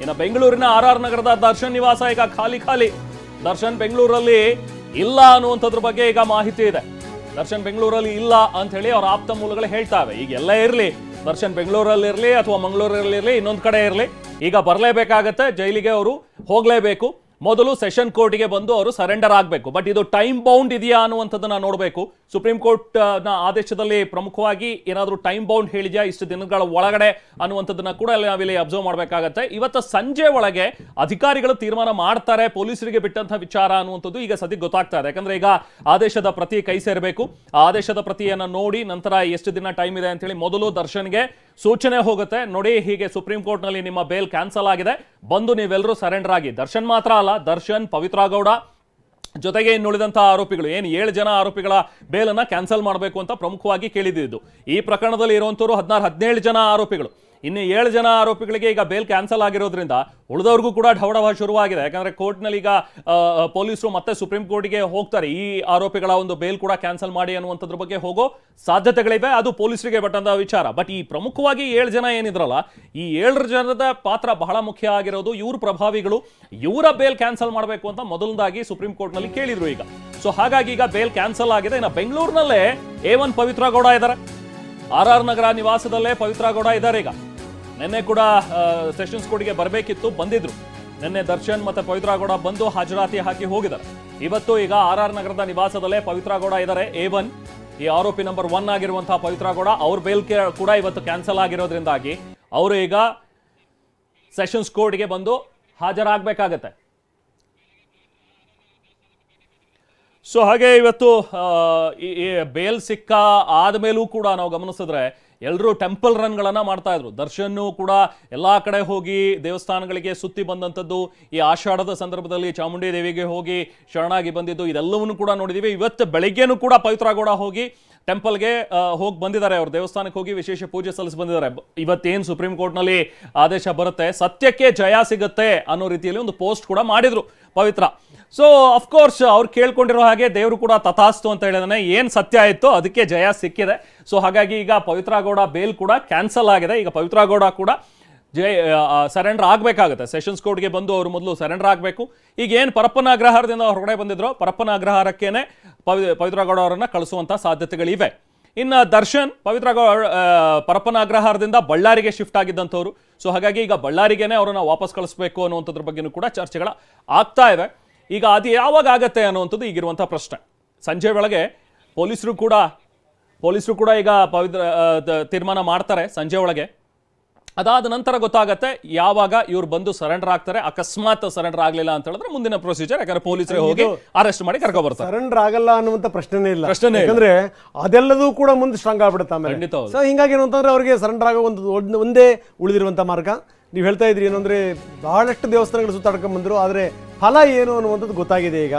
ಇನ್ನು ಬೆಂಗಳೂರಿನ ಆರ್ ನಗರದ ದರ್ಶನ್ ನಿವಾಸ ಈಗ ಖಾಲಿ ಖಾಲಿ. ದರ್ಶನ್ ಬೆಂಗಳೂರಲ್ಲಿ ಇಲ್ಲ ಅನ್ನುವಂಥದ್ರ ಬಗ್ಗೆ ಈಗ ಮಾಹಿತಿ ಇದೆ. ದರ್ಶನ್ ಬೆಂಗಳೂರಲ್ಲಿ ಇಲ್ಲ ಅಂತ ಹೇಳಿ ಅವರ ಆಪ್ತ ಮೂಲಗಳು ಹೇಳ್ತಾವೆ. ಈಗ ಎಲ್ಲ ಇರಲಿ, ದರ್ಶನ್ ಬೆಂಗಳೂರಲ್ಲಿ ಇರಲಿ ಅಥವಾ ಮಂಗಳೂರಲ್ಲಿ ಇರಲಿ, ಇನ್ನೊಂದು ಕಡೆ ಇರಲಿ, ಈಗ ಬರಲೇಬೇಕಾಗತ್ತೆ, ಜೈಲಿಗೆ ಅವರು ಹೋಗಲೇಬೇಕು. ಮೊದಲು ಸೆಷನ್ ಕೋರ್ಟ್ಗೆ ಬಂದು ಅವರು ಸರೆಂಡರ್ ಆಗಬೇಕು. ಬಟ್ ಇದು ಟೈಮ್ ಬೌಂಡ್ ಇದೆಯಾ ಅನ್ನುವಂಥದ್ದನ್ನ ನೋಡಬೇಕು. ಸುಪ್ರೀಂ ಕೋರ್ಟ್ ನ ಆದೇಶದಲ್ಲಿ ಪ್ರಮುಖವಾಗಿ ಏನಾದರೂ ಟೈಮ್ ಬೌಂಡ್ ಹೇಳಿದ್ಯಾ, ಇಷ್ಟು ದಿನಗಳ ಒಳಗಡೆ ಅನ್ನುವಂಥದ್ದನ್ನ ಕೂಡ ನಾವಿಲ್ಲಿ ಅಬ್ಸರ್ವ್ ಮಾಡಬೇಕಾಗತ್ತೆ. ಇವತ್ತು ಸಂಜೆ ಒಳಗೆ ಅಧಿಕಾರಿಗಳು ತೀರ್ಮಾನ ಮಾಡ್ತಾರೆ, ಪೊಲೀಸರಿಗೆ ಬಿಟ್ಟಂತಹ ವಿಚಾರ ಅನ್ನುವಂಥದ್ದು ಈಗ ಸದ್ಯಕ್ಕೆ ಗೊತ್ತಾಗ್ತಾ ಇದೆ. ಯಾಕಂದ್ರೆ ಈಗ ಆದೇಶದ ಪ್ರತಿ ಕೈ ಸೇರಬೇಕು. ಆ ಆದೇಶದ ಪ್ರತಿಯನ್ನು ನೋಡಿ ನಂತರ ಎಷ್ಟು ದಿನ ಟೈಮ್ ಇದೆ ಅಂತ ಹೇಳಿ ಮೊದಲು ದರ್ಶನ್ಗೆ ಸೂಚನೆ ಹೋಗುತ್ತೆ. ನೋಡಿ, ಹೀಗೆ ಸುಪ್ರೀಂ ಕೋರ್ಟ್ ನಲ್ಲಿ ನಿಮ್ಮ ಬೇಲ್ ಕ್ಯಾನ್ಸಲ್ ಆಗಿದೆ, ಬಂದು ನೀವೆಲ್ಲರೂ ಸರೆಂಡರ್ ಆಗಿ. ದರ್ಶನ್ ಮಾತ್ರ ಅಲ್ಲ, ದರ್ಶನ್, ಪವಿತ್ರ ಗೌಡ ಜೊತೆಗೆ ಇನ್ನುಳಿದಂತಹ ಆರೋಪಿಗಳು, ಏನು 7 ಜನ ಆರೋಪಿಗಳ ಬೇಲನ್ನ ಕ್ಯಾನ್ಸಲ್ ಮಾಡಬೇಕು ಅಂತ ಪ್ರಮುಖವಾಗಿ ಕೇಳಿದ್ದು. ಈ ಪ್ರಕರಣದಲ್ಲಿ ಇರುವಂತವರು 16-17 ಜನ ಆರೋಪಿಗಳು. ಇನ್ನು 7 ಜನ ಆರೋಪಿಗಳಿಗೆ ಈಗ ಬೇಲ್ ಕ್ಯಾನ್ಸಲ್ ಆಗಿರೋದ್ರಿಂದ ಉಳಿದವ್ರಿಗೂ ಕೂಡ ಢವಢವ ಶುರುವಾಗಿದೆ. ಯಾಕಂದ್ರೆ ಕೋರ್ಟ್ನಲ್ಲಿ ಈಗ ಪೊಲೀಸರು ಮತ್ತೆ ಸುಪ್ರೀಂ ಕೋರ್ಟ್ಗೆ ಹೋಗ್ತಾರೆ, ಈ ಆರೋಪಿಗಳ ಒಂದು ಬೇಲ್ ಕೂಡ ಕ್ಯಾನ್ಸಲ್ ಮಾಡಿ ಅನ್ನುವಂಥದ್ರ ಬಗ್ಗೆ ಹೋಗೋ ಸಾಧ್ಯತೆಗಳಿವೆ. ಅದು ಪೊಲೀಸರಿಗೆ ಬಟ್ಟಂತ ವಿಚಾರ. ಬಟ್ ಈ ಪ್ರಮುಖವಾಗಿ 7 ಜನ ಏನಿದ್ರಲ್ಲ, ಈ 7 ಜನದ ಪಾತ್ರ ಬಹಳ ಮುಖ್ಯ ಆಗಿರೋದು. ಇವ್ರ ಪ್ರಭಾವಿಗಳು, ಇವರ ಬೇಲ್ ಕ್ಯಾನ್ಸಲ್ ಮಾಡಬೇಕು ಅಂತ ಮೊದಲದಾಗಿ ಸುಪ್ರೀಂ ಕೋರ್ಟ್ ನಲ್ಲಿ ಕೇಳಿದ್ರು ಈಗ. ಸೊ ಹಾಗಾಗಿ ಈಗ ಬೇಲ್ ಕ್ಯಾನ್ಸಲ್ ಆಗಿದೆ. ಇನ್ನು ಬೆಂಗಳೂರಿನಲ್ಲೇ A1 ಪವಿತ್ರ ಗೌಡ ಇದ್ದಾರೆ, ಆರ್ ನಗರ ನಿವಾಸದಲ್ಲೇ ಪವಿತ್ರ ಗೌಡ ಇದ್ದಾರೆ. ಈಗ ನಿನ್ನೆ ಕೂಡ ಸೆಷನ್ಸ್ ಕೋರ್ಟ್ಗೆ ಬರಬೇಕಿತ್ತು, ಬಂದಿದ್ರು. ನಿನ್ನೆ ದರ್ಶನ್ ಮತ್ತೆ ಪವಿತ್ರ ಗೌಡ ಬಂದು ಹಾಜರಾತಿ ಹಾಕಿ ಹೋಗಿದ್ದಾರೆ. ಇವತ್ತು ಈಗ ಆರ್ ನಗರದ ನಿವಾಸದಲ್ಲೇ ಪವಿತ್ರ ಗೌಡ ಇದ್ದಾರೆ. A1 ಈ ಆರೋಪಿ ನಂಬರ್ 1 ಆಗಿರುವಂತಹ ಪವಿತ್ರ ಗೌಡ, ಅವ್ರ ಬೇಲ್ ಕೂಡ ಇವತ್ತು ಕ್ಯಾನ್ಸಲ್ ಆಗಿರೋದ್ರಿಂದಾಗಿ ಅವರು ಈಗ ಸೆಷನ್ಸ್ ಕೋರ್ಟ್ಗೆ ಬಂದು ಹಾಜರಾಗಬೇಕಾಗತ್ತೆ. ಸೊ ಹಾಗೆ ಇವತ್ತು ಬೇಲ್ ಸಿಕ್ಕ ಆದ್ಮೇಲೂ ಕೂಡ ನಾವು ಗಮನಿಸಿದ್ರೆ ಎಲ್ಲರೂ ಟೆಂಪಲ್ ರನ್ಗಳನ್ನ ಮಾಡ್ತಾ ಇದ್ರು. ದರ್ಶನ್ ಕೂಡ ಎಲ್ಲಾ ಕಡೆ ಹೋಗಿ ದೇವಸ್ಥಾನಗಳಿಗೆ ಸುತ್ತಿ ಬಂದಂಥದ್ದು, ಈ ಆಷಾಢದ ಸಂದರ್ಭದಲ್ಲಿ ಚಾಮುಂಡಿ ದೇವಿಗೆ ಹೋಗಿ ಶರಣಾಗಿ ಬಂದಿದ್ದು, ಇದೆಲ್ಲವನ್ನೂ ಕೂಡ ನೋಡಿದೀವಿ. ಇವತ್ತು ಬೆಳಿಗ್ಗೆನೂ ಕೂಡ ಪವಿತ್ರ ಗೌಡ ಹೋಗಿ ಟೆಂಪಲ್ಗೆ ಹೋಗಿ ಬಂದಿದ್ದಾರೆ. ಅವರು ದೇವಸ್ಥಾನಕ್ಕೆ ಹೋಗಿ ವಿಶೇಷ ಪೂಜೆ ಸಲ್ಲಿಸಿ ಬಂದಿದ್ದಾರೆ. ಇವತ್ತೇನು ಸುಪ್ರೀಂ ಕೋರ್ಟ್ನಲ್ಲಿ ಆದೇಶ ಬರುತ್ತೆ, ಸತ್ಯಕ್ಕೆ ಜಯ ಸಿಗುತ್ತೆ ಅನ್ನೋ ರೀತಿಯಲ್ಲಿ ಒಂದು ಪೋಸ್ಟ್ ಕೂಡ ಮಾಡಿದ್ರು ಪವಿತ್ರ. ಸೊ ಅಫ್ಕೋರ್ಸ್ ಅವ್ರು ಕೇಳ್ಕೊಂಡಿರೋ ಹಾಗೆ ದೇವರು ಕೂಡ ತಥಾಸ್ತು ಅಂತ ಹೇಳಿದಾನೆ. ಏನು ಸತ್ಯ ಆಯಿತು ಅದಕ್ಕೆ ಜಯ ಸಿಕ್ಕಿದೆ. ಸೊ ಹಾಗಾಗಿ ಈಗ ಪವಿತ್ರ ಗೌಡ ಬೇಲ್ ಕೂಡ ಕ್ಯಾನ್ಸಲ್ ಆಗಿದೆ. ಈಗ ಪವಿತ್ರ ಗೌಡ ಕೂಡ ಸರೆಂಡರ್ ಆಗಬೇಕಾಗುತ್ತೆ. ಸೆಷನ್ಸ್ ಕೋರ್ಟ್ಗೆ ಬಂದು ಅವರು ಮೊದಲು ಸರೆಂಡರ್ ಆಗಬೇಕು. ಈಗ ಏನು ಪರಪ್ಪನ ಅಗ್ರಹಾರದಿಂದ ಹೊರಗಡೆ ಬಂದಿದ್ರು, ಪರಪ್ಪನ ಅಗ್ರಹಾರಕ್ಕೇನೆ ಪವಿತ್ರ ಗೌಡ ಅವರನ್ನ ಕಳಿಸುವಂತ ಸಾಧ್ಯತೆಗಳಿವೆ. ಇನ್ನು ದರ್ಶನ್, ಪವಿತ್ರ ಗೌಡ ಪರಪ್ಪನ ಅಗ್ರಹಾರದಿಂದ ಬಳ್ಳಾರಿಗೆ ಶಿಫ್ಟ್ ಆಗಿದ್ದಂಥವ್ರು. ಸೊ ಹಾಗಾಗಿ ಈಗ ಬಳ್ಳಾರಿಗೇನೆ ಅವರನ್ನ ವಾಪಸ್ ಕಳಿಸ್ಬೇಕು ಅನ್ನುವಂಥದ್ರ ಬಗ್ಗೆನೂ ಕೂಡ ಚರ್ಚೆಗಳ ಆಗ್ತಾ ಇವೆ. ಈಗ ಅದು ಯಾವಾಗ ಆಗತ್ತೆ ಅನ್ನುವಂಥದ್ದು ಈಗಿರುವಂತಹ ಪ್ರಶ್ನೆ. ಸಂಜೆ ವೇಳೆಗೆ ಪೊಲೀಸರು ಕೂಡ ಈಗ ತೀರ್ಮಾನ ಮಾಡ್ತಾರೆ ಸಂಜೆ ಒಳಗೆ. ಅದಾದ ನಂತರ ಗೊತ್ತಾಗತ್ತೆ ಯಾವಾಗ ಇವ್ರು ಬಂದು ಸರೆಂಡರ್ ಆಗ್ತಾರೆ. ಅಕಸ್ಮಾತ್ ಸರೆಂಡರ್ ಆಗಲಿಲ್ಲ ಅಂತ ಹೇಳಿದ್ರೆ ಮುಂದಿನ ಪ್ರೊಸೀಜರ್, ಯಾಕಂದ್ರೆ ಪೊಲೀಸರೇ ಹೋಗಿ ಅರೆಸ್ಟ್ ಮಾಡಿ ಕರ್ಕೊ ಬರ್ತಾರೆ. ಸರೆಂಡರ್ ಆಗಲ್ಲ ಅನ್ನುವಂತ ಪ್ರಶ್ನೆನೇ ಇಲ್ಲ, ಯಾಕಂದ್ರೆ ಅದೆಲ್ಲದೂ ಕೂಡ ಮುಂದೆ ಸ್ಟ್ರಾಂಗ್ ಆಗ್ಬಿಡುತ್ತೆ ಆಮೇಲೆ. ಸೊ ಹಿಂಗಾಗಿ ಏನಂತಂದ್ರೆ ಅವರಿಗೆ ಸರೆಂಡರ್ ಆಗೋ ಒಂದು ಒಂದೇ ಉಳಿದಿರುವಂತ ಮಾರ್ಗ. ನೀವು ಹೇಳ್ತಾ ಇದ್ರಿ ಏನಂದ್ರೆ ಬಹಳಷ್ಟು ದೇವಸ್ಥಾನಗಳು ಸುತ್ತಾಡ್ಕೊಂಡ್ ಬಂದ್ರು, ಆದ್ರೆ ಫಲ ಏನು ಅನ್ನುವಂಥದ್ದು ಗೊತ್ತಾಗಿದೆ ಈಗ.